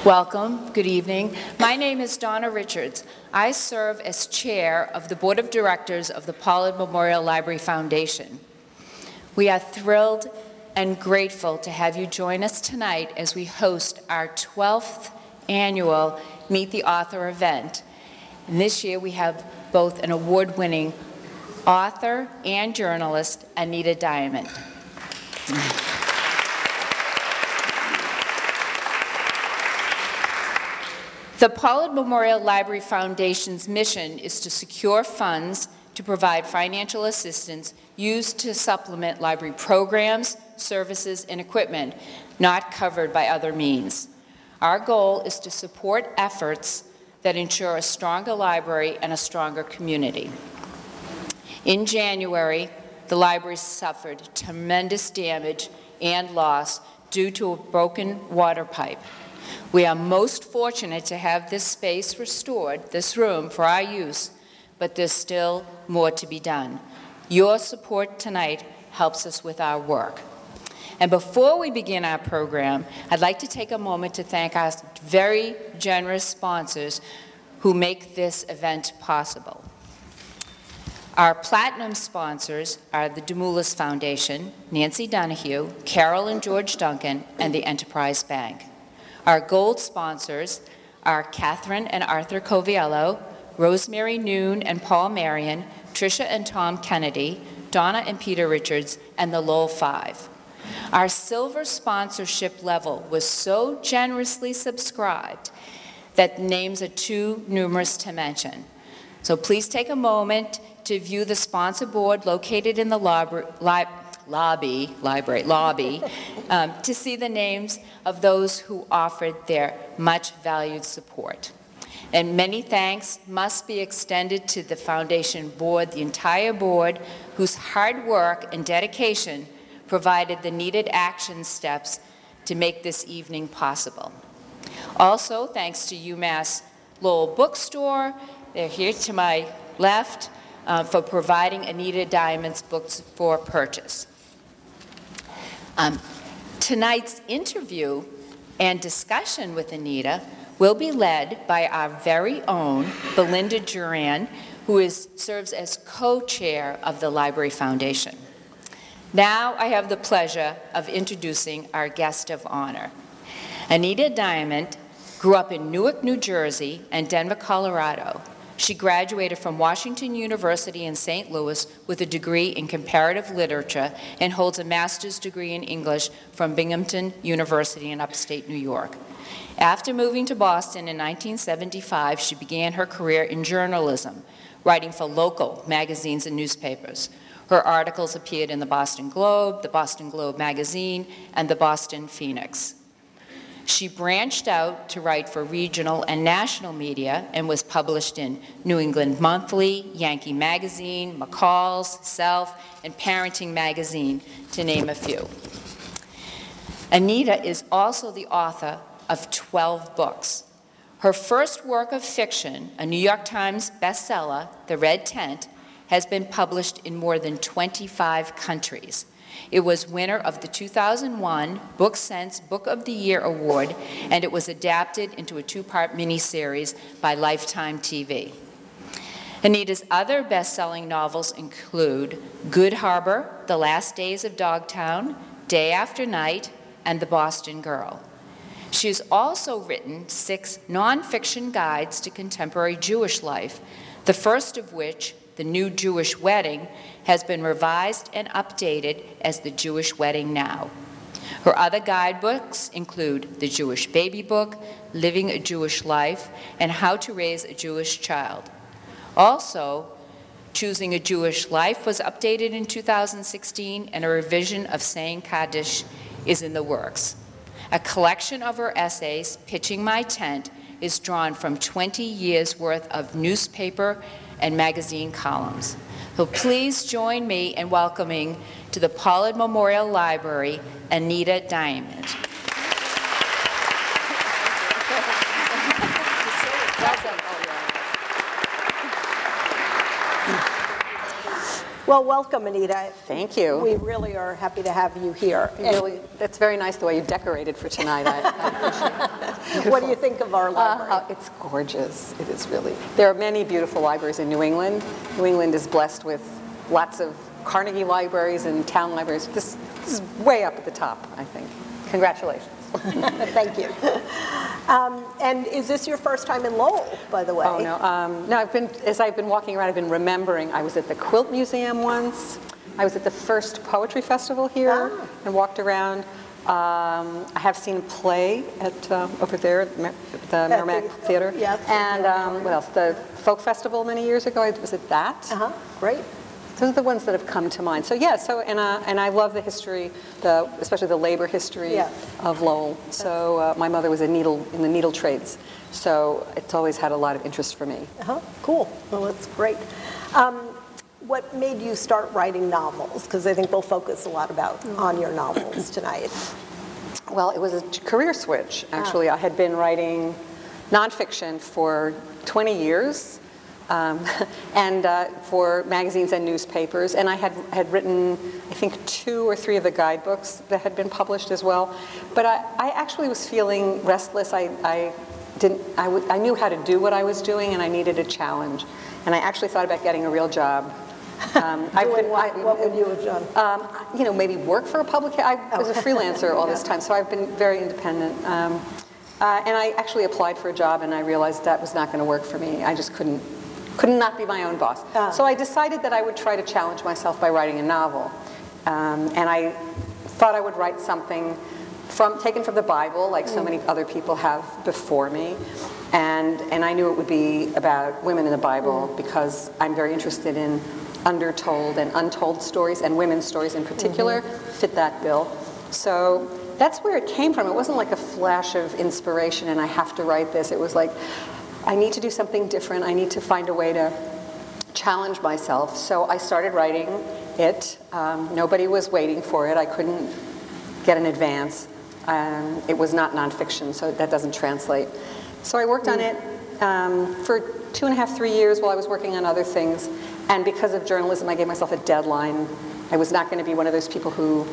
Welcome. Good evening. My name is Donna Richards. I serve as chair of the Board of Directors of the Pollard Memorial Library Foundation. We are thrilled and grateful to have you join us tonight as we host our 12th annual Meet the Author event. And this year we have both an award-winning author and journalist, Anita Diamant. The Pollard Memorial Library Foundation's mission is to secure funds to provide financial assistance used to supplement library programs, services, and equipment not covered by other means. Our goal is to support efforts that ensure a stronger library and a stronger community. In January, the library suffered tremendous damage and loss due to a broken water pipe. We are most fortunate to have this space restored, this room, for our use, but there's still more to be done. Your support tonight helps us with our work. And before we begin our program, I'd like to take a moment to thank our very generous sponsors who make this event possible. Our platinum sponsors are the Demoulas Foundation, Nancy Donahue, Carol and George Duncan, and the Enterprise Bank. Our gold sponsors are Catherine and Arthur Coviello, Rosemary Noon and Paul Marion, Tricia and Tom Kennedy, Donna and Peter Richards, and the Lowell Five. Our silver sponsorship level was so generously subscribed that names are too numerous to mention. So please take a moment to view the sponsor board located in the lobby to see the names of those who offered their much valued support. And many thanks must be extended to the foundation board, the entire board, whose hard work and dedication provided the needed action steps to make this evening possible. Also, thanks to UMass Lowell Bookstore, they're here to my left, for providing Anita Diamant's books for purchase. Tonight's interview and discussion with Anita will be led by our very own Belinda Juran, who serves as co-chair of the Library Foundation. Now I have the pleasure of introducing our guest of honor. Anita Diamant grew up in Newark, New Jersey, and Denver, Colorado. She graduated from Washington University in St. Louis with a degree in comparative literature and holds a master's degree in English from Binghamton University in upstate New York. After moving to Boston in 1975, she began her career in journalism, writing for local magazines and newspapers. Her articles appeared in the Boston Globe Magazine, and the Boston Phoenix. She branched out to write for regional and national media and was published in New England Monthly, Yankee Magazine, McCall's, Self, and Parenting Magazine, to name a few. Anita is also the author of 12 books. Her first work of fiction, a New York Times bestseller, The Red Tent, has been published in more than 25 countries. It was winner of the 2001 BookSense Book of the Year Award, and it was adapted into a two-part miniseries by Lifetime TV. Anita's other best-selling novels include Good Harbor, The Last Days of Dogtown, Day After Night, and The Boston Girl. She has also written 6 nonfiction guides to contemporary Jewish life, the first of which, The New Jewish Wedding, has been revised and updated as The Jewish Wedding Now. Her other guidebooks include The Jewish Baby Book, Living a Jewish Life, and How to Raise a Jewish Child. Also, Choosing a Jewish Life was updated in 2016, and a revision of Saying Kaddish is in the works. A collection of her essays, Pitching My Tent, is drawn from 20 years' worth of newspaper and magazine columns. So please join me in welcoming to the Pollard Memorial Library, Anita Diamant. Well, welcome, Anita. Thank you. We really are happy to have you here. Really, that's very nice the way you decorated for tonight. I appreciate it. What do you think of our library? It's gorgeous. It is really. There are many beautiful libraries in New England. New England is blessed with lots of Carnegie libraries and town libraries. This is way up at the top, I think. Congratulations. Thank you. And is this your first time in Lowell, by the way? Oh, no. No, as I've been walking around, I've been remembering. I was at the Quilt Museum once. I was at the first poetry festival here and walked around. I have seen a play at over there at the Merrimack Theater. Yes. And what else? The folk festival many years ago. I was at that. Great. Those are the ones that have come to mind. So yeah. So and I love the history, especially the labor history of Lowell. So my mother was in the needle trades. So it's always had a lot of interest for me. Cool. Well, that's great. What made you start writing novels? Because I think we'll focus a lot on your novels tonight. Well, it was a career switch, actually. I had been writing nonfiction for 20 years and for magazines and newspapers. And I had written, I think, 2 or 3 of the guidebooks that had been published as well. But I actually was feeling restless. I knew how to do what I was doing, and I needed a challenge. And I actually thought about getting a real job. What would you have done? You know, maybe work for a publication. I was a freelancer all this time, so I've been very independent. And I actually applied for a job, and I realized that was not going to work for me. I just could not be my own boss. So I decided that I would try to challenge myself by writing a novel. And I thought I would write something taken from the Bible, like so many other people have before me. And I knew it would be about women in the Bible because I'm very interested in undertold and untold stories, and women's stories in particular fit that bill. So that's where it came from. It wasn't like a flash of inspiration and I have to write this. It was like, I need to do something different. I need to find a way to challenge myself. So I started writing it. Nobody was waiting for it. I couldn't get an advance. It was not nonfiction, so that doesn't translate. So I worked on it for 2.5, 3 years while I was working on other things. And because of journalism, I gave myself a deadline. I was not going to be one of those people who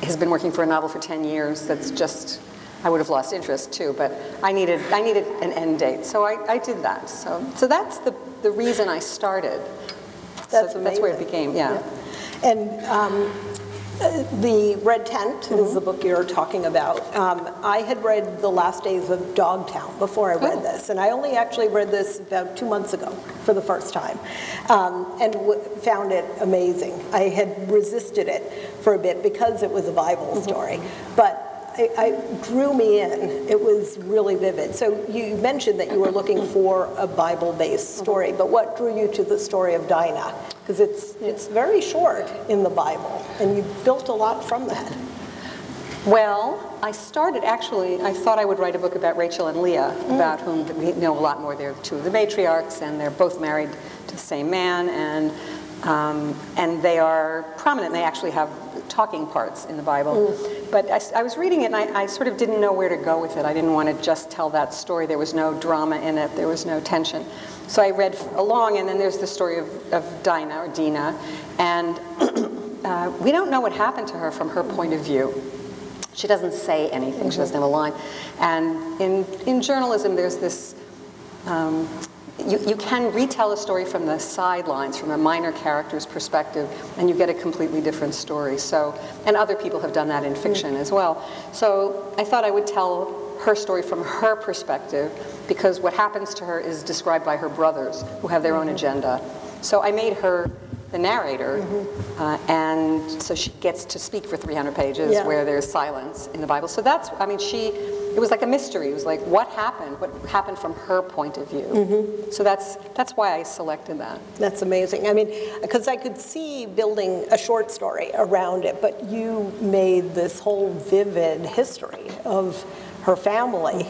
has been working for a novel for 10 years. That's just, I would have lost interest too. But I needed an end date. So I did that. So that's the reason I started. That's where it became, yeah. And the Red Tent is the book you're talking about. I had read The Last Days of Dogtown before I read this, and I only actually read this about 2 months ago for the first time, and found it amazing. I had resisted it for a bit because it was a Bible story, but it drew me in. It was really vivid. So you mentioned that you were looking for a Bible-based story, but what drew you to the story of Dinah? Because it's very short in the Bible, and you built a lot from that. Well, I thought I would write a book about Rachel and Leah, about whom we know a lot more. They're 2 of the matriarchs, and they're both married to the same man, and they are prominent. They actually have talking parts in the Bible. But I was reading it, and I sort of didn't know where to go with it. I didn't want to just tell that story. There was no drama in it. There was no tension. So I read along, and then there's the story of Dinah, or Dina, and we don't know what happened to her from her point of view. She doesn't say anything. She doesn't have a line. And in journalism, there's this, you can retell a story from the sidelines, from a minor character's perspective, and you get a completely different story. So, and other people have done that in fiction as well. So I thought I would tell her story from her perspective, because what happens to her is described by her brothers, who have their own agenda. So I made her the narrator, and so she gets to speak for 300 pages where there's silence in the Bible. So that's, I mean, it was like a mystery. It was like, what happened from her point of view. So that's why I selected that. That's amazing. I mean, because I could see building a short story around it, but you made this whole vivid history of her family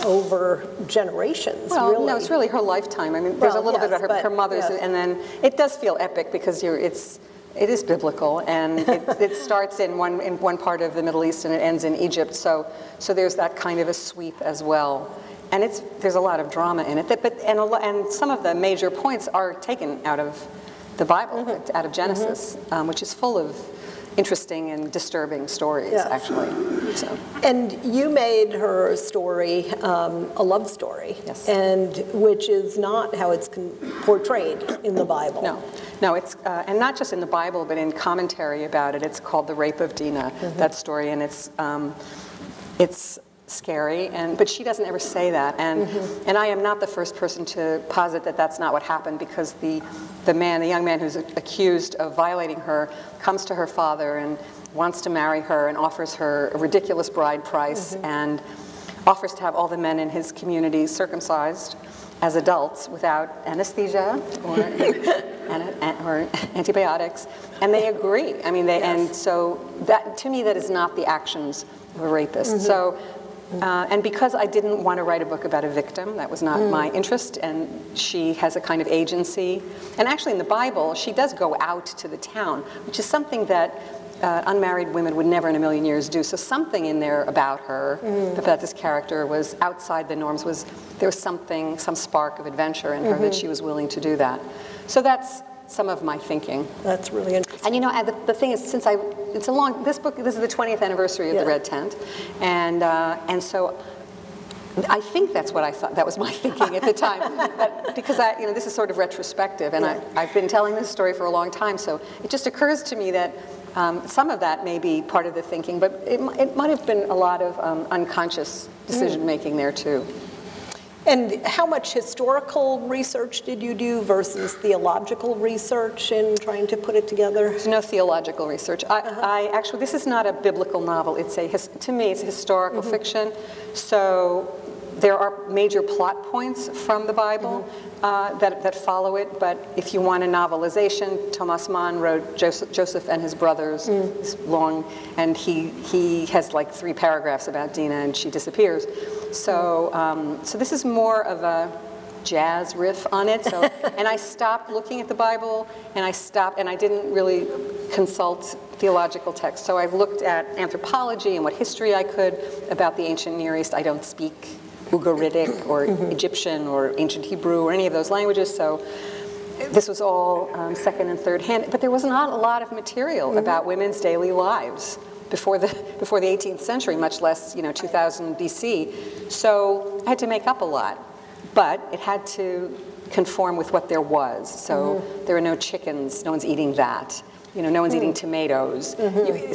over generations. Well, really. No, it's really her lifetime. I mean, there's a little bit about her mother's, and then it does feel epic because it is biblical, and it starts in one part of the Middle East and it ends in Egypt. So there's that kind of a sweep as well, and there's a lot of drama in it. And some of the major points are taken out of the Bible, out of Genesis, which is full of interesting and disturbing stories, actually. So. And you made her story a love story, yes, and which is not how it's portrayed in the Bible. No, it's and not just in the Bible, but in commentary about it. It's called The Rape of Dinah, that story, and it's scary, but she doesn't ever say that, and I am not the first person to posit that that's not what happened, because the young man who's accused of violating her comes to her father and wants to marry her and offers her a ridiculous bride price and offers to have all the men in his community circumcised as adults without anesthesia or antibiotics, and they agree. I mean, and so that, to me, that is not the actions of a rapist. So. And because I didn't want to write a book about a victim, that was not my interest, and she has a kind of agency. And actually in the Bible, she does go out to the town, which is something that unmarried women would never in a million years do. So something in there about her, about this character, was outside the norms. There was something, some spark of adventure in her that she was willing to do that. So that's some of my thinking. That's really interesting. And you know, the thing is, this is the 20th anniversary of the Red Tent, and so I think that's what I thought. That was my thinking at the time, but because this is sort of retrospective, and I've been telling this story for a long time, so it just occurs to me that some of that may be part of the thinking, but it might have been a lot of unconscious decision making there too. And how much historical research did you do versus theological research in trying to put it together? There's no theological research. I actually, this is not a biblical novel. To me, it's a historical fiction. So there are major plot points from the Bible that follow it. But if you want a novelization, Thomas Mann wrote Joseph and His Brothers. It's long, and he has like 3 paragraphs about Dinah, and she disappears. So, so this is more of a jazz riff on it. So, and I stopped looking at the Bible, and I didn't really consult theological texts. So I looked at anthropology and what history I could about the ancient Near East. I don't speak Ugaritic or Egyptian or ancient Hebrew or any of those languages. So this was all second and third hand. But there was not a lot of material about women's daily lives before the 18th century, much less 2000 BC. So I had to make up a lot, but it had to conform with what there was. So there are no chickens, no one's eating that. No one's eating tomatoes.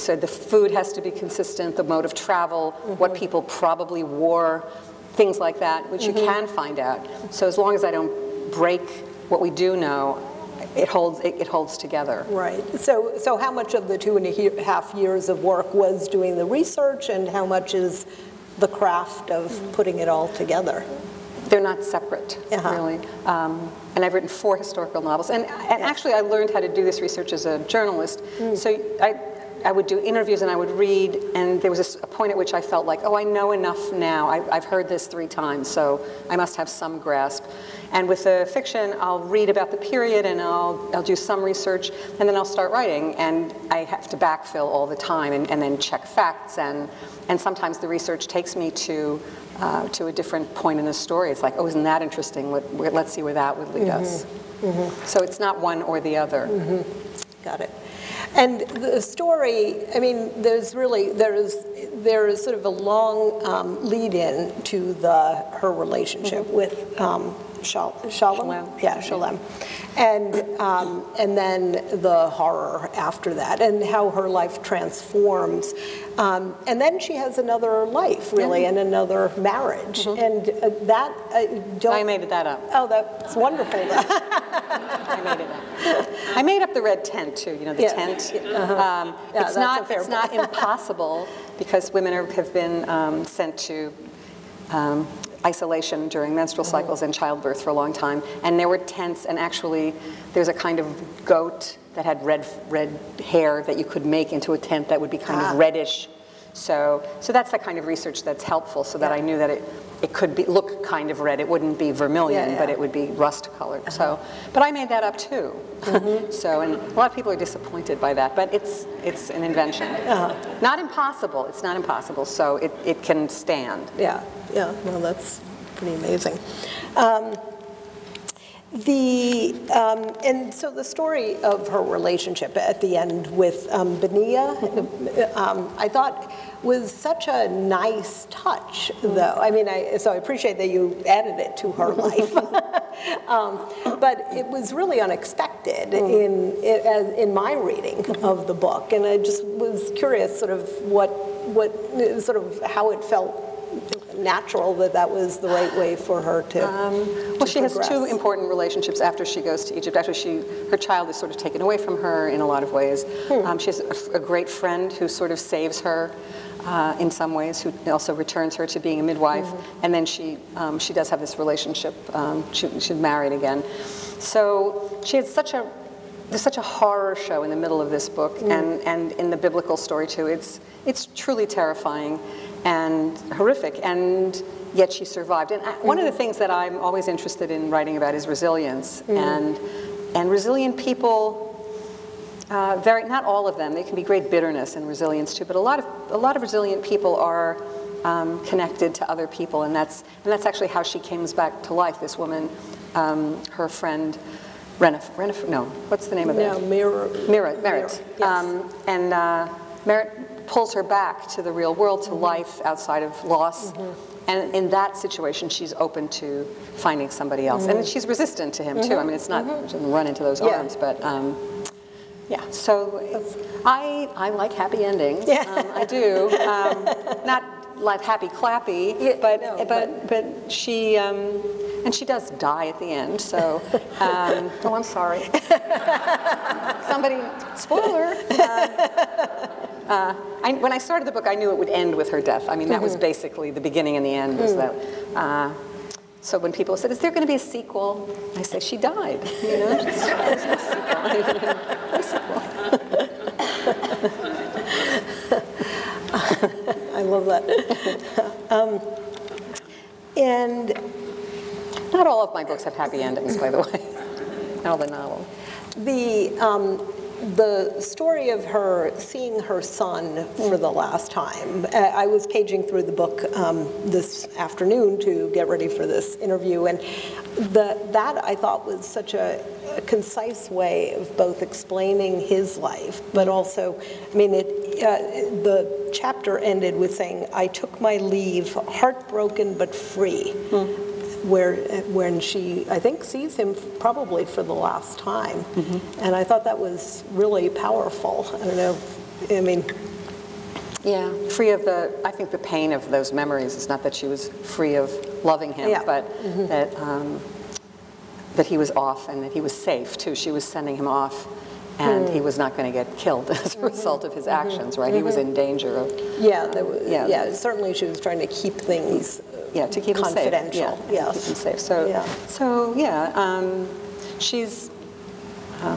So the food has to be consistent, the mode of travel, what people probably wore, things like that, which you can find out. So as long as I don't break what we do know, it holds together. Right. So how much of the 2.5 years of work was doing the research, and how much is the craft of putting it all together? They're not separate, really. And I've written 4 historical novels. And actually, I learned how to do this research as a journalist. So I would do interviews and I would read, and there was a point at which I felt like, oh, I know enough now. I've heard this 3 times, so I must have some grasp. And with the fiction, I'll read about the period, and I'll do some research, and then I'll start writing, and I have to backfill all the time and then check facts, and sometimes the research takes me to a different point in the story. It's like, oh, isn't that interesting? Let's see where that would lead us. So it's not one or the other. Got it. And the story, I mean, there is sort of a long lead-in to her relationship with Shalem. Yeah, Shalem. And then the horror after that, and how her life transforms. And then she has another life, really, and another marriage. And I made that up. Oh, that's wonderful. I made it up. I made up the red tent too. The tent. It's not impossible, because women have been sent to isolation during menstrual cycles and childbirth for a long time, and there were tents, and actually there's a kind of goat that had red hair that you could make into a tent that would be kind of reddish. So that's the kind of research that's helpful, so that I knew that it could look kind of red. It wouldn't be vermilion, but it would be rust colored. So, but I made that up too. So, and a lot of people are disappointed by that, but it's an invention. Not impossible. It's not impossible. So it can stand. Yeah. No, that's pretty amazing. And so the story of her relationship at the end with Benia, I thought was such a nice touch, though. I mean, so I appreciate that you added it to her life. But it was really unexpected in my reading of the book, and I just was curious, sort of how it felt natural that was the right way for her to well, she has two important relationships after she goes to Egypt. After her child is sort of taken away from her in a lot of ways. She has a great friend who sort of saves her in some ways, who also returns her to being a midwife. And then she does have this relationship. She's married again. So she had there's such a horror show in the middle of this book, and in the biblical story too. It's truly terrifying and horrific, and yet she survived. And one of the things that I'm always interested in writing about is resilience, and resilient people. Not all of them. They can be great bitterness and resilience too, but a lot of resilient people are connected to other people, and that's actually how she comes back to life. This woman, her friend. What's the name of it? Merritt. Yes. Merritt pulls her back to the real world, to life outside of loss. And in that situation, she's open to finding somebody else. And she's resistant to him, too. I mean, it's not, she doesn't run into those arms, but yeah. So I like happy endings. I do. Not like happy clappy, but she, and she does die at the end, so, oh, I'm sorry. Somebody, spoiler. When I started the book, I knew it would end with her death. I mean, that was basically the beginning and the end, was that. So when people said, is there going to be a sequel? I say, she died, you know? There's no sequel. No sequel. I love that. And not all of my books have happy endings, by the way. Not all the novels. The story of her seeing her son for the last time, I was paging through the book this afternoon to get ready for this interview, and that I thought was such a concise way of both explaining his life, but also, I mean, the chapter ended with saying, I took my leave, heartbroken but free. When she, I think, sees him probably for the last time. And I thought that was really powerful. I don't know, I mean. Yeah, free of I think the pain of those memories is not that she was free of loving him, but that he was off and that he was safe, too. She was sending him off, and he was not going to get killed as a result of his actions, right? He was in danger of... Certainly she was trying to keep things to keep confidential. Him safe. Keep him safe. So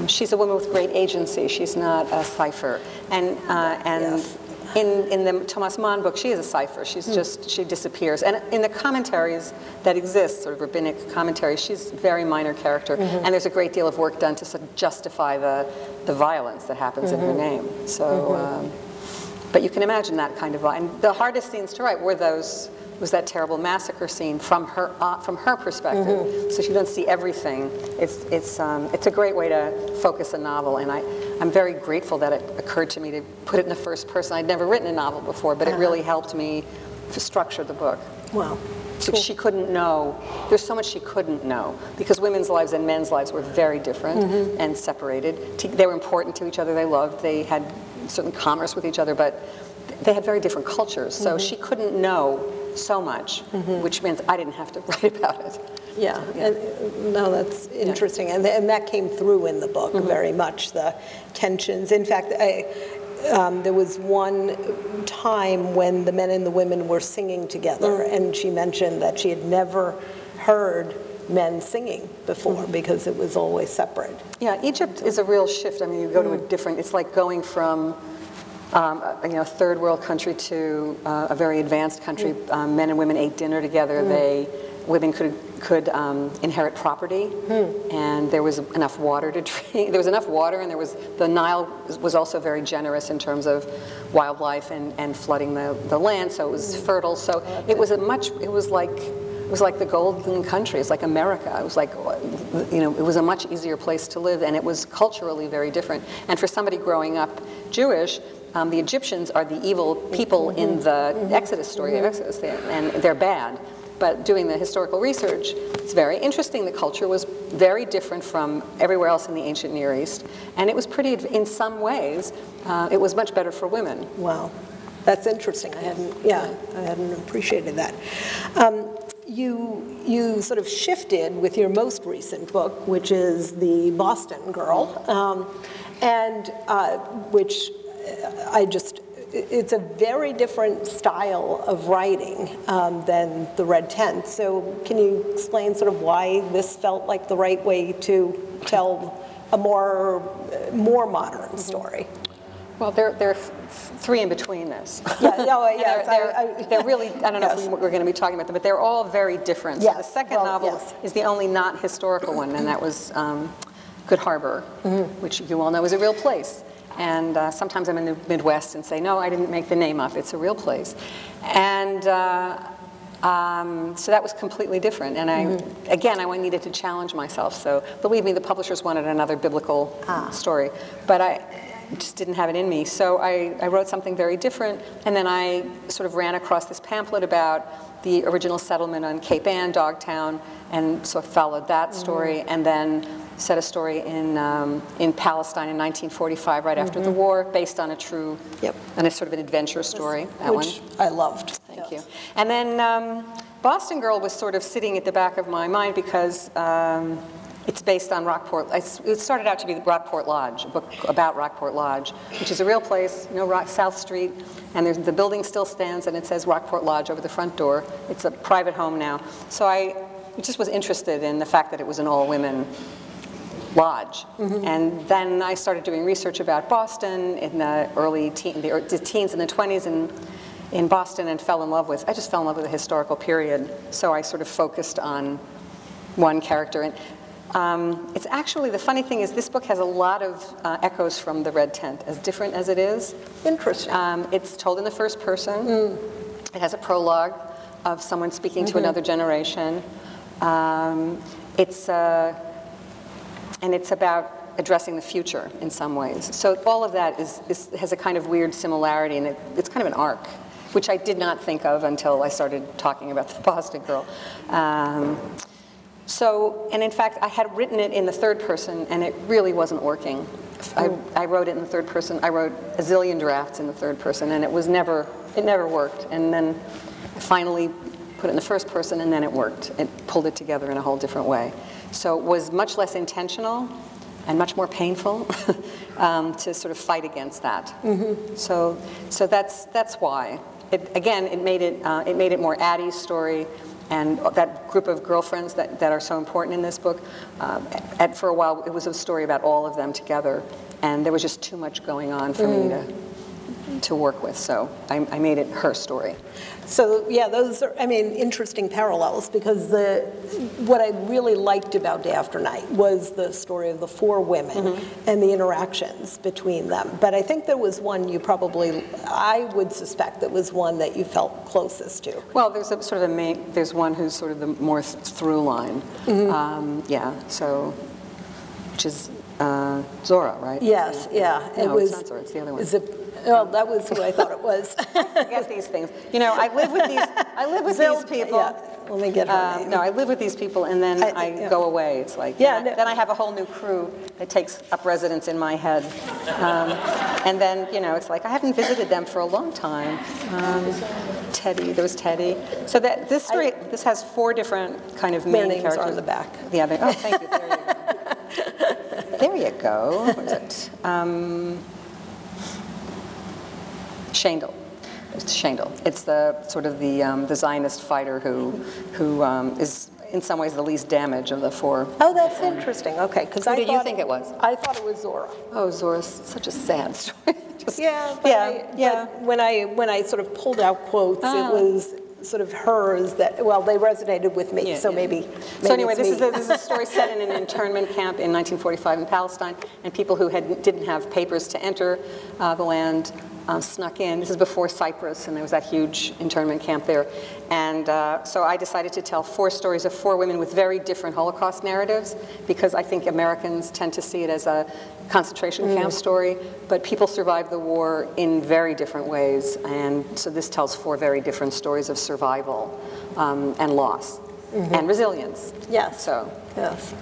she's a woman with great agency. She's not a cipher. And in the Thomas Mann book, she is a cipher. She's she disappears. And in the commentaries that exist, sort of rabbinic commentaries, she's a very minor character. And there's a great deal of work done to sort of justify the violence that happens in her name. So, but you can imagine that kind of violence. And the hardest scenes to write was that terrible massacre scene from her perspective. So she doesn't see everything. It's a great way to focus a novel, and I'm very grateful that it occurred to me to put it in the first person. I'd never written a novel before, but it really helped me to structure the book. Wow. So she couldn't know. There's so much she couldn't know, because women's lives and men's lives were very different and separated. They were important to each other. They loved. They had certain commerce with each other, but they had very different cultures. So she couldn't know so much, which means I didn't have to write about it. No, that's interesting, and that came through in the book very much, the tensions. In fact, there was one time when the men and the women were singing together, and she mentioned that she had never heard men singing before because it was always separate. Yeah, Egypt is a real shift. I mean, you go to a different, it's like going from a third world country to a very advanced country. Men and women ate dinner together. Women could inherit property, and there was enough water to drink. There was enough water, and the Nile was also very generous in terms of wildlife and flooding the land, so it was fertile. So it was like was like the golden country. It's like America. It was like, you know, it was a much easier place to live, and it was culturally very different. And for somebody growing up Jewish, the Egyptians are the evil people in the Exodus story of Exodus, and they're bad. But doing the historical research, it's very interesting. The culture was very different from everywhere else in the ancient Near East, and it was pretty, in some ways, it was much better for women. Wow, that's interesting. I hadn't appreciated that. You sort of shifted with your most recent book, which is The Boston Girl, which it's a very different style of writing than The Red Tent. So can you explain sort of why this felt like the right way to tell a more modern story? Well, there are three in between this. They're really, I don't know if we're going to be talking about them, but they're all very different. So the second novel is the only not historical one, and that was Good Harbor, which you all know is a real place. And sometimes I'm in the Midwest and say, no, I didn't make the name up, it's a real place. And so that was completely different. And I needed to challenge myself. So believe me, the publishers wanted another biblical story. But I just didn't have it in me. So I wrote something very different. And then I sort of ran across this pamphlet about the original settlement on Cape Ann, Dogtown, and sort of followed that story. And then set a story in Palestine in 1945, right after the war, based on a true, and a sort of an adventure story. Which I loved. Thank you. And then Boston Girl was sort of sitting at the back of my mind because it's based on Rockport. It started out to be Rockport Lodge, a book about Rockport Lodge, which is a real place, you know, South Street, and the building still stands, and it says Rockport Lodge over the front door. It's a private home now. So I just was interested in the fact that it was an all-women lodge. And then I started doing research about Boston in the early the teens and the 20s in Boston, and I just fell in love with the historical period. So I sort of focused on one character. And it's actually, the funny thing is this book has a lot of echoes from The Red Tent, as different as it is. Interesting. It's told in the first person. It has a prologue of someone speaking to another generation. And it's about addressing the future in some ways. So all of that has a kind of weird similarity, and it's kind of an arc, which I did not think of until I started talking about The Boston Girl. And in fact, I had written it in the third person, and it really wasn't working. I wrote it in the third person. I wrote a zillion drafts in the third person, and it never worked. And then I finally put it in the first person, and then it worked. It pulled it together in a whole different way. So it was much less intentional and much more painful to sort of fight against that. So that's why. It made it more Addie's story, and that group of girlfriends that are so important in this book. For a while, it was a story about all of them together, and there was just too much going on for me to work with. So I made it her story. So yeah, those are, I mean, interesting parallels, because what I really liked about Day After Night was the story of the four women and the interactions between them. But I think there was one I would suspect that was one that you felt closest to. Well, there's a sort of there's one who's sort of the more through line. Which is Zora, right? Yes, yeah. No, it's not Zora, it's the other one. Well, that was who I thought it was. Forget these things. You know, I live with these people. Yeah. Let me get her name. No, I live with these people, and then I go away. It's like, then I have a whole new crew that takes up residence in my head. And then, you know, it's like, I haven't visited them for a long time. Teddy, there was Teddy. So this story, this has four different kind of main characters. Their names are on the back. Yeah, oh, thank you. There you go. What is it? Shandel. It's Shandel. It's the sort of the Zionist fighter who is in some ways the least damaged of the four. Oh, that's interesting. Okay, because Who did you think it was? I thought it was Zora. Oh, Zora's such a sad story. But when I sort of pulled out quotes, it was sort of hers that, well, they resonated with me, maybe So anyway, this is a story set in an internment camp in 1945 in Palestine, and people who didn't have papers to enter the land snuck in. This is before Cyprus, and there was that huge internment camp there. And so I decided to tell 4 stories of 4 women with very different Holocaust narratives, because I think Americans tend to see it as a concentration camp story, but people survived the war in very different ways. And so this tells 4 very different stories of survival and loss and resilience. Yes. So. Yes.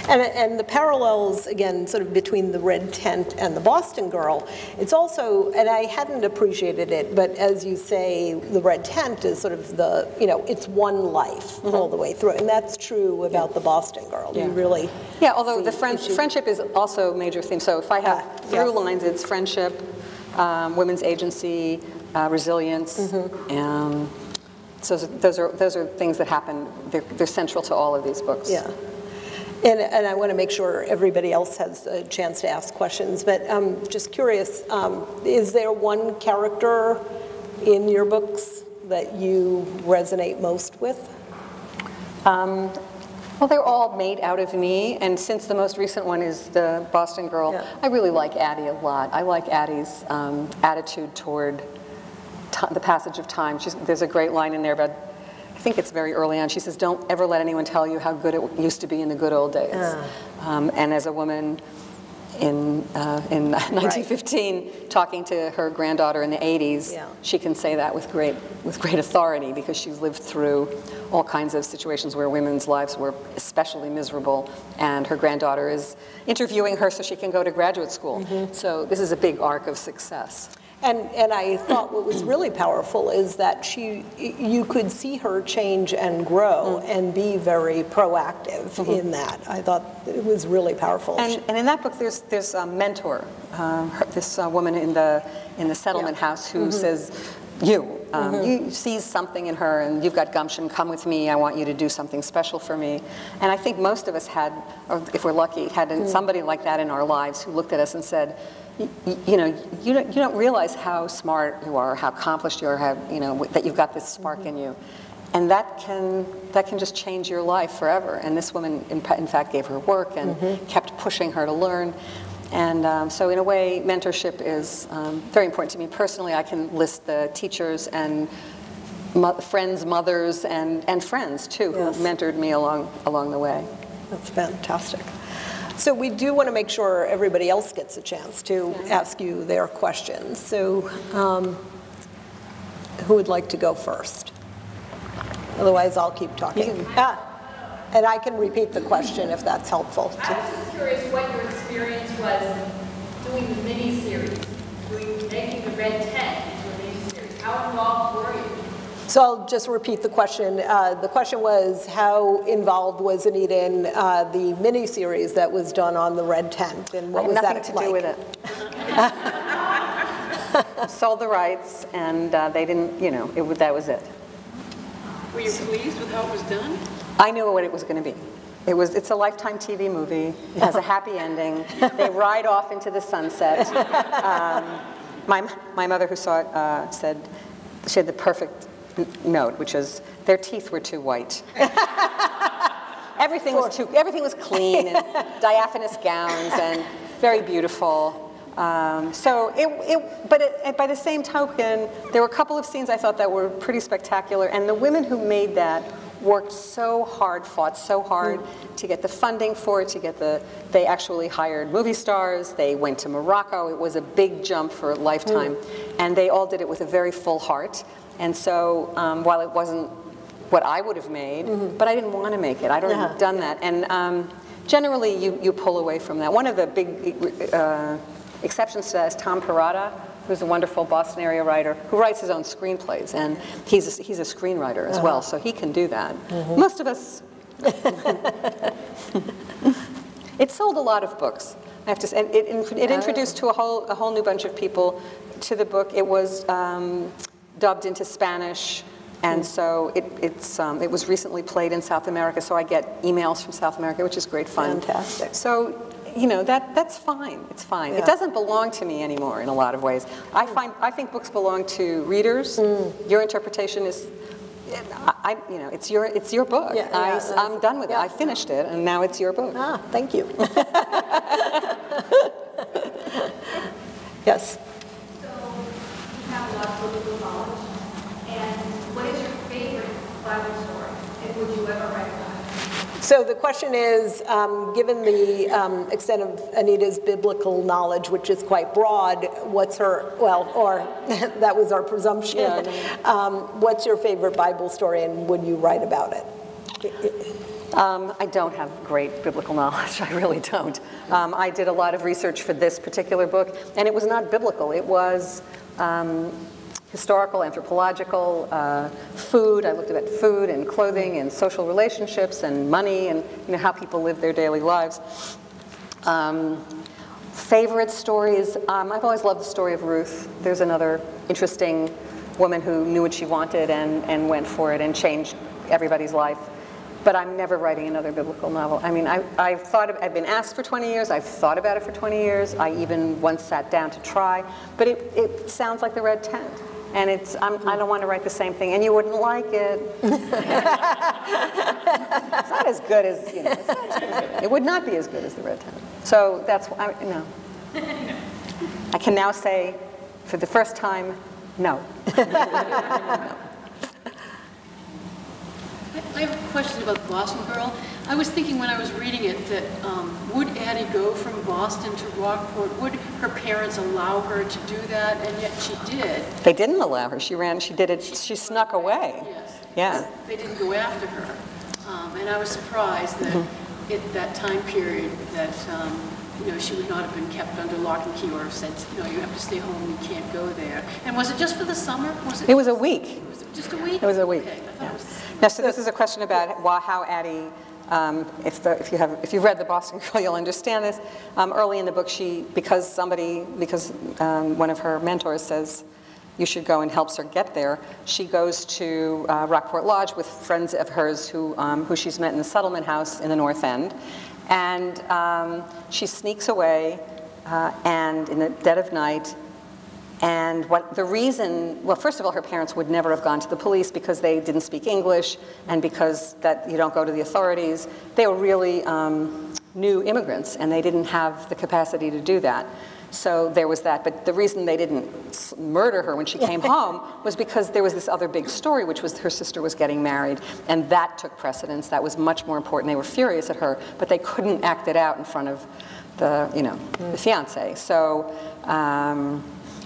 And the parallels, again, sort of between the Red Tent and the Boston Girl, it's also, and I hadn't appreciated it, but as you say, the Red Tent is sort of the, you know, it's one life all the way through. And that's true about the Boston Girl. You really although the friendship is also a major theme. So if I have through lines, it's friendship, women's agency, resilience, so those are things that happen. They're central to all of these books. Yeah. And I want to make sure everybody else has a chance to ask questions, but I'm just curious, is there one character in your books that you resonate most with? Well, they're all made out of me, and since the most recent one is the Boston Girl, I really like Addie a lot. I like Addie's attitude toward the passage of time. There's a great line in there about, I think it's very early on, she says, don't ever let anyone tell you how good it used to be in the good old days. And as a woman in 1915, talking to her granddaughter in the 80s, she can say that with great authority, because she's lived through all kinds of situations where women's lives were especially miserable, and her granddaughter is interviewing her so she can go to graduate school. So this is a big arc of success. And I thought what was really powerful is that you could see her change and grow and be very proactive in that. I thought it was really powerful. And in that book, there's a mentor, this woman in the settlement house who says, you see something in her and you've got gumption, come with me, I want you to do something special for me. And I think most of us had, or if we're lucky, had somebody like that in our lives who looked at us and said, you don't realize how smart you are, how accomplished you are, that you've got this spark in you. And that can just change your life forever. And this woman, in fact, gave her work and kept pushing her to learn. And so in a way, mentorship is very important to me. Personally, I can list the teachers and friends, mothers, and friends, too, who mentored me along the way. That's fantastic. So we do want to make sure everybody else gets a chance to ask you their questions. So who would like to go first? Otherwise, I'll keep talking. And I can repeat the question if that's helpful. I was just curious what your experience was doing the mini-series, making the Red Tent into a mini-series. How involved were you? So I'll just repeat the question. The question was, how involved was Anita in the mini-series that was done on the Red Tent, and what was that like? Nothing to do with it. Sold the rights, and they didn't, that was it. Were you pleased with how it was done? I knew what it was going to be. It's a Lifetime TV movie. It has a happy ending. They ride off into the sunset. My mother, who saw it, said she had the perfect note, which is their teeth were too white. Everything was clean and diaphanous gowns and very beautiful. But by the same token, there were a couple of scenes I thought that were pretty spectacular, and the women who made that worked so hard, fought so hard to get the funding for it, they actually hired movie stars, they went to Morocco. It was a big jump for Lifetime, and they all did it with a very full heart. And so while it wasn't what I would have made, but I didn't want to make it. I'd already done that. And generally, you pull away from that. One of the big exceptions to that is Tom Perrotta, who's a wonderful Boston area writer who writes his own screenplays, and he's a screenwriter as well, so he can do that. Most of us, it sold a lot of books. I have to say, it introduced to a whole new bunch of people to the book. It was dubbed into Spanish, and so it was recently played in South America. So I get emails from South America, which is great fun. Fantastic. So. That's fine. It's fine. It doesn't belong to me anymore in a lot of ways. I think books belong to readers. Your interpretation is, it's your book. I'm done with it. I finished it, and now it's your book. Thank you. Yes. So biblical knowledge? And what is your favorite Bible story? And would you ever write about it? So the question is, given the extent of Anita's biblical knowledge, which is quite broad, what's her, well, or that was our presumption, what's your favorite Bible story and would you write about it? I don't have great biblical knowledge, I really don't. I did a lot of research for this particular book, and it was not biblical. It was historical, anthropological, food. I looked at food and clothing and social relationships and money and how people live their daily lives. Favorite stories, I've always loved the story of Ruth. There's another interesting woman who knew what she wanted and went for it and changed everybody's life. But I'm never writing another biblical novel. I mean, I've been asked for 20 years, I've thought about it for 20 years, I even once sat down to try, but it sounds like The Red Tent. And I don't want to write the same thing, and you wouldn't like it. It's not as good as, it's not as good as, it would not be as good as The Red Tent. So that's, no. I can now say, for the first time, no. No. I have a question about the Boston Girl. I was thinking when I was reading it that would Addie go from Boston to Rockport? Would her parents allow her to do that? And yet she did. They didn't allow her. She did it, she snuck away. Yes. Yeah. They didn't go after her. And I was surprised that at that time period that she would not have been kept under lock and key or said, you have to stay home, you can't go there. And was it just for the summer? It was a week. Was it just a week? It was a week. Okay. Yeah. Now, so this is a question about how Addie, if you've read The Boston Girl, you'll understand this. Early in the book, because one of her mentors says you should go and helps her get there, she goes to Rockport Lodge with friends of hers who she's met in the settlement house in the North End. And she sneaks away, and in the dead of night, and first of all, her parents would never have gone to the police because they didn't speak English, and because that you don't go to the authorities. They were really new immigrants, and they didn't have the capacity to do that. So there was that. But the reason they didn't murder her when she came home was because there was this other big story, which was her sister was getting married, and that took precedence. That was much more important. They were furious at her, but they couldn't act it out in front of the fiance. So.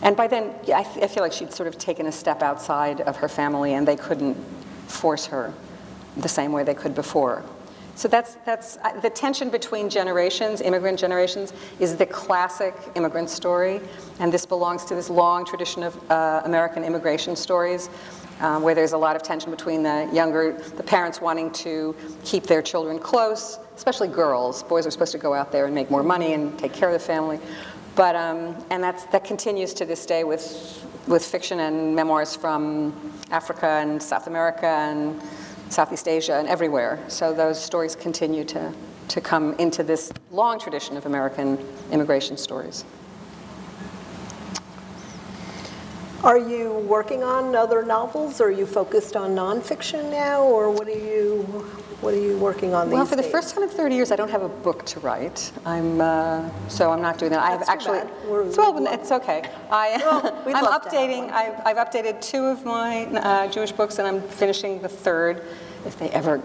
And by then, I feel like she'd sort of taken a step outside of her family, and they couldn't force her the same way they could before. So that's the tension between generations, immigrant generations, is the classic immigrant story, and this belongs to this long tradition of American immigration stories, where there's a lot of tension between the parents wanting to keep their children close, especially girls. Boys are supposed to go out there and make more money and take care of the family. But, and that continues to this day with fiction and memoirs from Africa and South America and Southeast Asia and everywhere. So those stories continue to come into this long tradition of American immigration stories. Are you working on other novels? Are you focused on nonfiction now, or what are you working on these days? Well, for the first time in 30 years, I don't have a book to write. So I'm not doing that. I've actually. It's okay. I'm updating. I've updated 2 of my Jewish books, and I'm finishing the 3rd. If they ever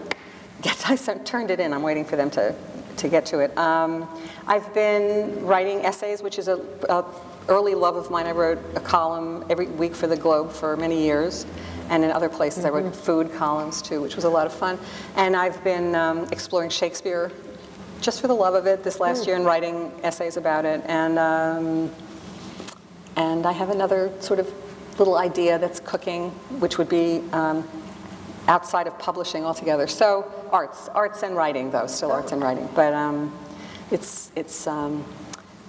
get, I turned it in. I'm waiting for them to get to it. I've been writing essays, which is a early love of mine. I wrote a column every week for the Globe for many years, and in other places I wrote food columns too, which was a lot of fun. And I've been exploring Shakespeare just for the love of it this last year and writing essays about it. And I have another sort of little idea that's cooking, which would be outside of publishing altogether. So arts and writing though, still arts and writing. But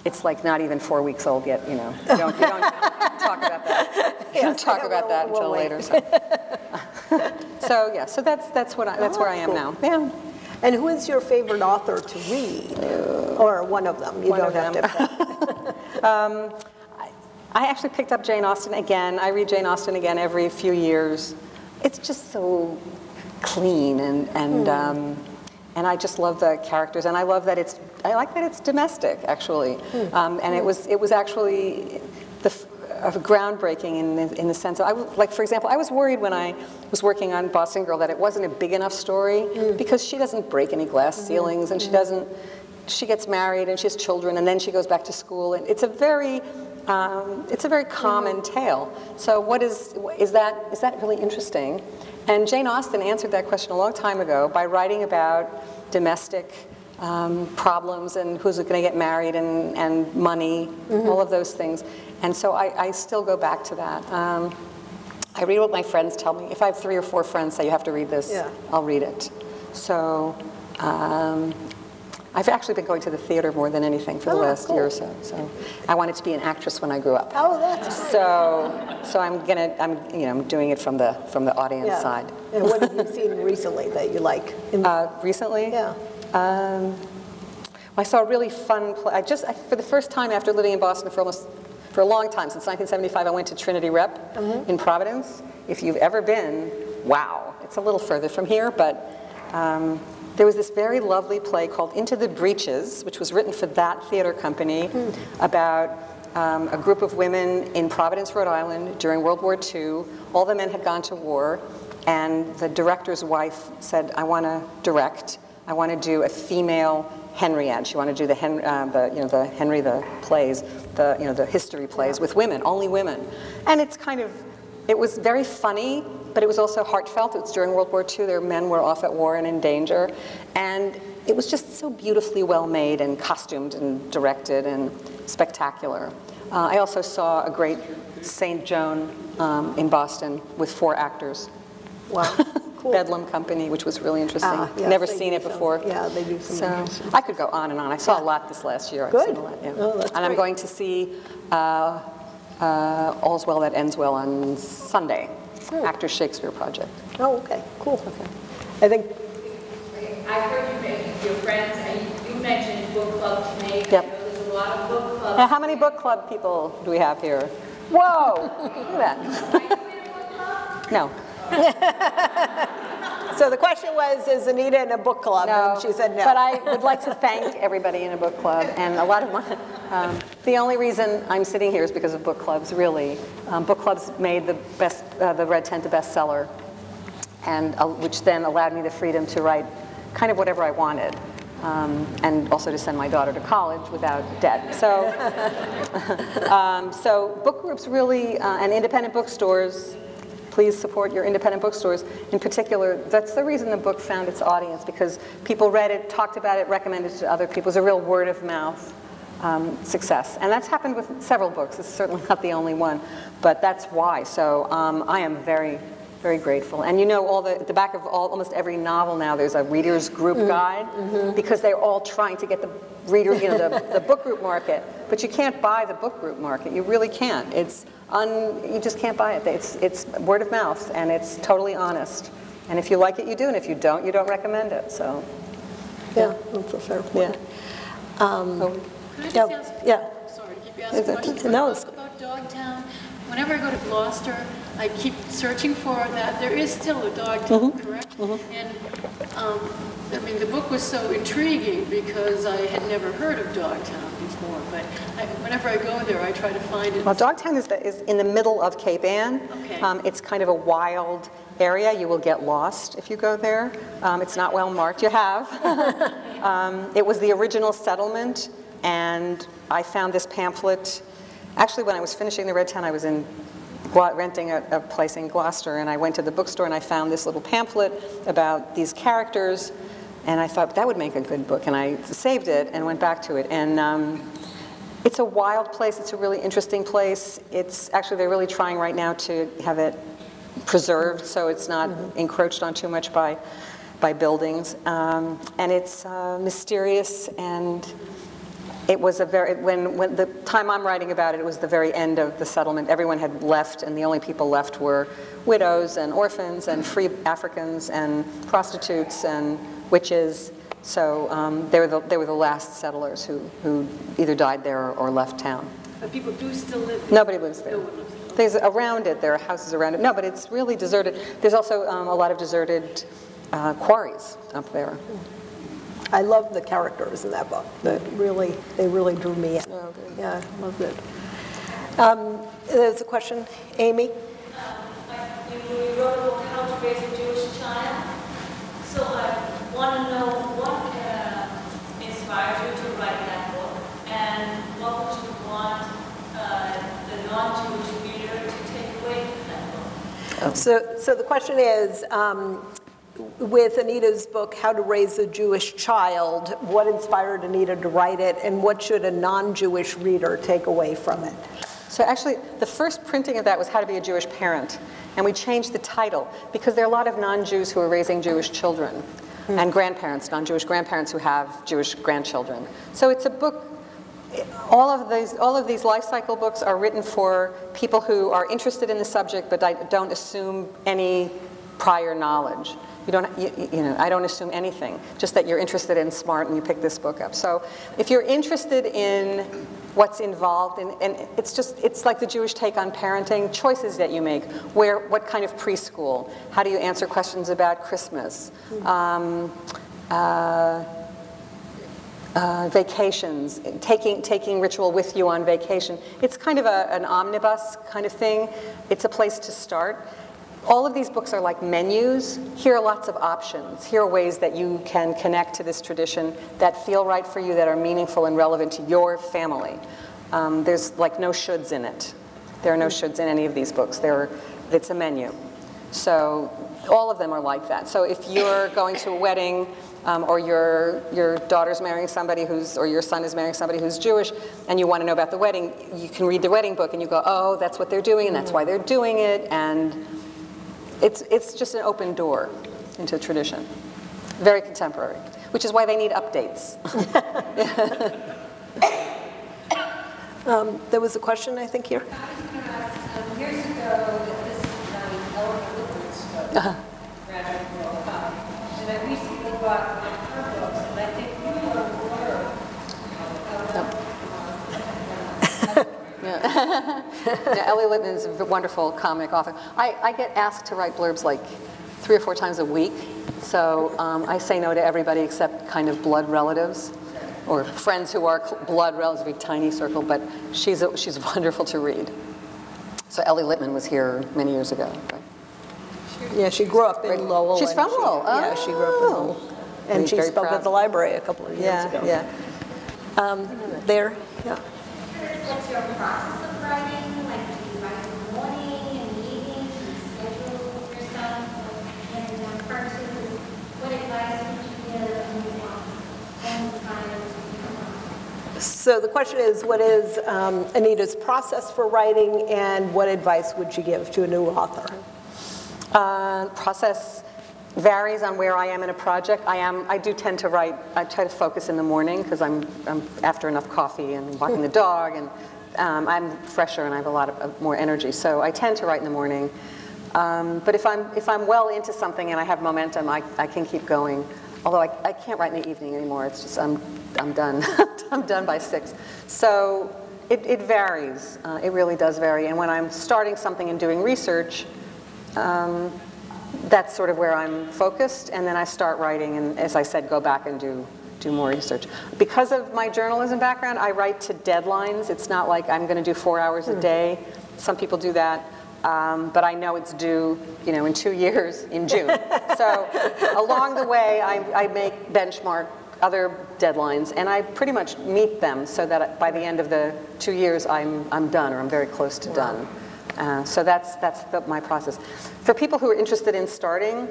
it's like not even 4 weeks old yet, You don't talk about that. You don't talk about that until later. So yeah, so that's where I am now. Yeah. And who is your favorite author to read, or one of them? You don't have to. I actually picked up Jane Austen again. I read Jane Austen again every few years. It's just so clean and I just love the characters, and I like that it's domestic, actually. And it was actually groundbreaking in the sense of, like, for example, I was worried when I was working on Boston Girl that it wasn't a big enough story because she doesn't break any glass ceilings, and she gets married and she has children, and then she goes back to school, and it's a very common tale. So is that really interesting? And Jane Austen answered that question a long time ago by writing about domestic problems and who's going to get married and money, all of those things. And so I still go back to that. I read what my friends tell me. If I have 3 or 4 friends say you have to read this, I'll read it. So I've actually been going to the theater more than anything for the last year or so. So I wanted to be an actress when I grew up. Oh, that's so I'm doing it from the audience side. And what have you seen recently that you like? Recently? Yeah. I saw a really fun play. For the first time after living in Boston for a long time, since 1975, I went to Trinity Rep in Providence. If you've ever been, wow. It's a little further from here, but there was this very lovely play called Into the Breaches, which was written for that theater company about a group of women in Providence, Rhode Island during World War II. All the men had gone to war, and the director's wife said, I want to direct. I want to do a female Henriade. She wanted to do the Henry the plays, the history plays with women, only women. And it was very funny, but it was also heartfelt. It was during World War II. Their men were off at war and in danger. And it was just so beautifully well made and costumed and directed and spectacular. I also saw a great St. Joan in Boston with 4 actors. Wow. Cool. Bedlam Company, which was really interesting. Yes, never seen it before. Yeah, they do some. So I could go on and on. I saw a lot this last year. Good. I've seen a lot, Oh, that's and I'm great. going to see All's Well That Ends Well on Sunday. Actors Shakespeare Project. Oh, okay, cool. I think. I heard you mention your friends, and you mentioned book club today. Yep. I know there's a lot of book clubs. Now, how many book club people do we have here? Whoa! Look at that. Are you in a book club? No. So the question was, is Anita in a book club? No, And she said no. but I would like to thank everybody in a book club, and a lot of my, the only reason I'm sitting here is because of book clubs, really. Book clubs made the Red Tent a bestseller, and which then allowed me the freedom to write kind of whatever I wanted, and also to send my daughter to college without debt. So, so book groups really, and independent bookstores. Please support your independent bookstores. In particular, that's the reason the book found its audience, because people read it, talked about it, recommended it to other people. It was a real word-of-mouth success. And that's happened with several books. It's certainly not the only one, but that's why. So I am very, very grateful. And you know, at the back of almost every novel now, there's a reader's group guide, because they're all trying to get the reader, the book group market. But you can't buy the book group market. You really can't. You just can't buy it. It's word of mouth, and it's totally honest. And if you like it, you do, and if you don't recommend it. So, yeah, that's a fair point. Could I just ask, sorry to keep you asking questions, No, about Dogtown. Whenever I go to Gloucester, I keep searching for that. There is still a Dogtown, correct? And I mean, the book was so intriguing because I had never heard of Dogtown before, but whenever I go there, I try to find it. well, Dogtown is in the middle of Cape Ann. Okay. It's kind of a wild area. You will get lost if you go there. It's not well marked. You have. It was the original settlement, and I found this pamphlet. Actually, when I was finishing the Red Tent, I was renting a place in Gloucester, and I went to the bookstore and I found this little pamphlet about these characters, and I thought that would make a good book, and I saved it and went back to it. And it's a wild place. It's a really interesting place. It's actually, they're really trying right now to have it preserved so it's not encroached on too much by buildings. And it's mysterious, and it was when the time I'm writing about it, it was the very end of the settlement. Everyone had left, and the only people left were widows and orphans and free Africans and prostitutes and witches. So they were the last settlers who either died there or left town. But people do still live there. Nobody lives there. No one lives there. There's around it, there are houses around it. No, but it's really deserted. There's also a lot of deserted quarries up there. I love the characters in that book. They really drew me in. Oh, good. Yeah, I loved it. There's a question, Amy? You wrote a book, How to Raise a Jewish Child. So I want to know what inspired you to write that book, and what would you want the non-Jewish reader to take away from that book? So the question is, with Anita's book, How to Raise a Jewish Child, what inspired Anita to write it, and what should a non-Jewish reader take away from it? So actually, the first printing of that was How to Be a Jewish Parent, and we changed the title because there are a lot of non-Jews who are raising Jewish children, and grandparents, non-Jewish grandparents who have Jewish grandchildren. So it's a book. All of these life cycle books are written for people who are interested in the subject but don't assume any prior knowledge. I don't assume anything, just that you're interested and smart and you pick this book up. So if you're interested in what's involved, and it's like the Jewish take on parenting, choices that you make, what kind of preschool, how do you answer questions about Christmas, vacations, taking ritual with you on vacation. It's kind of an omnibus kind of thing. It's a place to start. All of these books are like menus. Here are lots of options. Here are ways that you can connect to this tradition that feel right for you, that are meaningful and relevant to your family. There's like no shoulds in it. There are no shoulds in any of these books. It's a menu. So all of them are like that. So if you're going to a wedding, or your daughter's marrying somebody or your son is marrying somebody who's Jewish, and you want to know about the wedding, you can read the wedding book and you go, oh, that's what they're doing and that's why they're doing it, and it's just an open door into tradition. Very contemporary, which is why they need updates. There was a question, I think, here. I was going to ask, years ago, this book, Graduate World Cup, and I recently bought her books, and I think you were Ellie Littman is a wonderful comic author. I get asked to write blurbs like 3 or 4 times a week, so I say no to everybody except kind of blood relatives or friends who are blood relatives, a tiny circle, but she's wonderful to read. So Ellie Littman was here many years ago. Right? Yeah, she grew up in Lowell. She's from Lowell. Yeah, she grew up in Lowell. And she spoke at the library a couple of years ago. Yeah. There, yeah. what's your process of writing? Like, do you write in the morning, in the evening? Do you schedule yourself? And part 2, what advice would you give any kind of? So the question is, what is Anita's process for writing, and what advice would you give to a new author? Process varies on where I am in a project. I do tend to write. I try to focus in the morning because I'm after enough coffee and walking the dog, and I'm fresher and I have a lot of more energy. So I tend to write in the morning. But if I'm well into something and I have momentum, I can keep going. Although I can't write in the evening anymore. It's just I'm done. I'm done by 6. So it varies. It really does vary. And when I'm starting something and doing research, that's sort of where I'm focused, and then I start writing, and as I said, go back and do more research. Because of my journalism background, I write to deadlines. It's not like I'm going to do 4 hours a day. Some people do that, but I know it's due, in 2 years in June. So along the way, I make benchmark other deadlines, and I pretty much meet them so that by the end of the 2 years, I'm done, or I'm very close to done. So that's my process. For people who are interested in starting,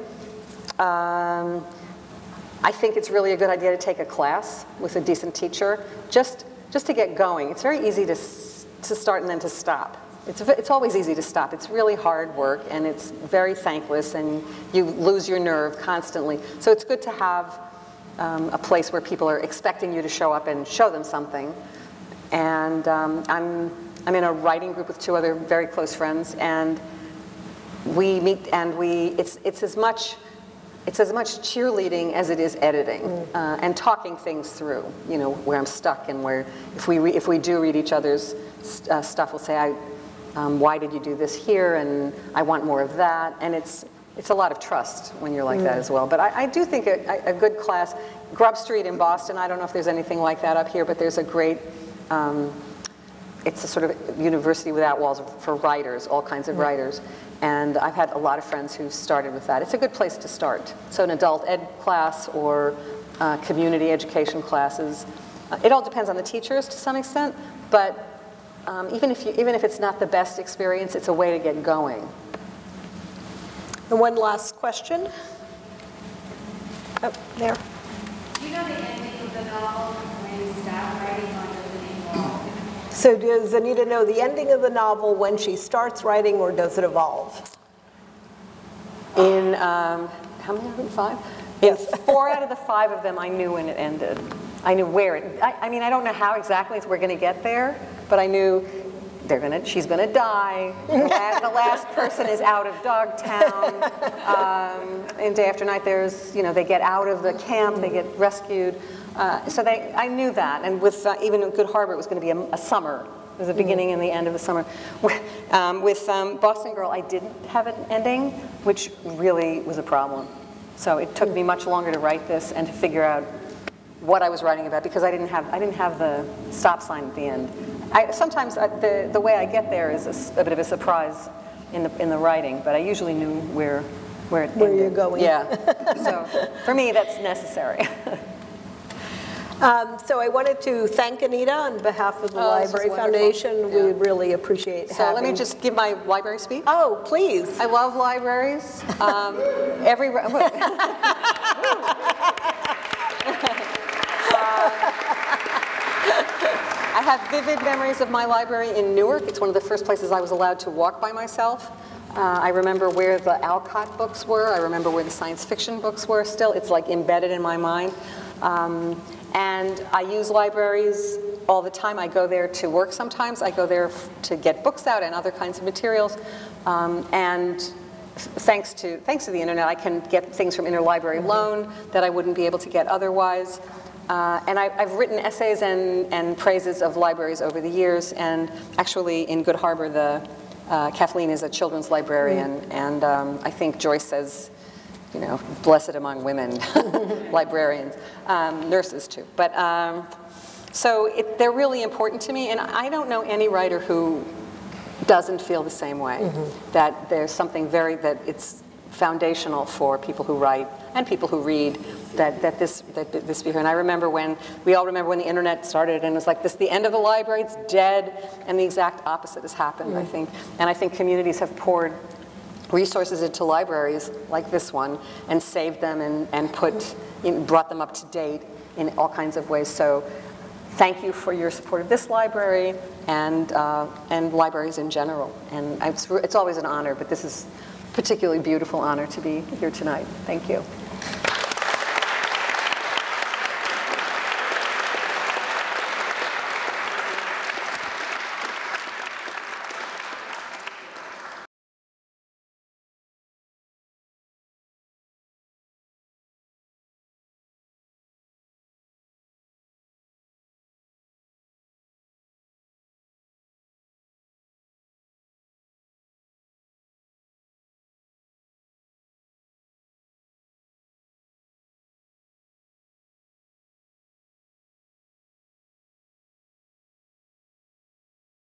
I think it's really a good idea to take a class with a decent teacher, just to get going. It's very easy to start and then to stop. It's always easy to stop. It's really hard work, and it's very thankless, and you lose your nerve constantly. So it's good to have a place where people are expecting you to show up and show them something. And I'm in a writing group with 2 other very close friends, and we meet, and it's as much cheerleading as it is editing, and talking things through. Where I'm stuck, and where if we do read each other's stuff, we'll say, why did you do this here, and I want more of that, and it's a lot of trust when you're like that as well. But I do think a good class, Grub Street in Boston. I don't know if there's anything like that up here, but there's a great. it's a sort of university without walls for writers, all kinds of writers. And I've had a lot of friends who started with that. It's a good place to start. So an adult ed class or community education classes. It all depends on the teachers to some extent, but even if it's not the best experience, it's a way to get going. And one last question. Oh, there. Do you know the ending of the novel when you stop writing or does it evolve? So does Anita know the ending of the novel when she starts writing, or does it evolve? In, how many of them, 5? Yes. 4 out of the 5 of them I knew when it ended. I knew where it, I mean, I don't know how exactly we're going to get there, but I knew she's going to die. The last person is out of Dogtown. And Day After Night, there's, they get out of the camp, they get rescued. So I knew that. And with even in Good Harbor, it was going to be a summer. It was the beginning and the end of the summer. With Boston Girl, I didn't have an ending, which really was a problem. So it took me much longer to write this and to figure out what I was writing about, because I didn't have the stop sign at the end. Sometimes the way I get there is a bit of a surprise in the writing, but I usually knew where it ended. Where you're going. Yeah. So for me, that's necessary. So I wanted to thank Anita on behalf of the Library Foundation. Yeah. We really appreciate having. So let me just give my library speech. Oh, please. I love libraries. I have vivid memories of my library in Newark. It's one of the first places I was allowed to walk by myself. I remember where the Alcott books were. I remember where the science fiction books were still. It's like embedded in my mind. And I use libraries all the time. I go there to work sometimes. I go there to get books out and other kinds of materials. And thanks to the internet, I can get things from interlibrary loan that I wouldn't be able to get otherwise. And I've written essays and praises of libraries over the years. And actually, in Good Harbor, Kathleen is a children's librarian, and I think Joyce says, blessed among women librarians, nurses too. But so they're really important to me, and I don't know any writer who doesn't feel the same way. That there's something that it's foundational for people who write and people who read, that this be here. And I remember we all remember when the internet started, and it was like this, the end of the library, it's dead, and the exact opposite has happened, I think. And I think communities have poured resources into libraries like this one and saved them and brought them up to date in all kinds of ways. So thank you for your support of this library and libraries in general. And it's always an honor, but this is a particularly beautiful honor to be here tonight. Thank you.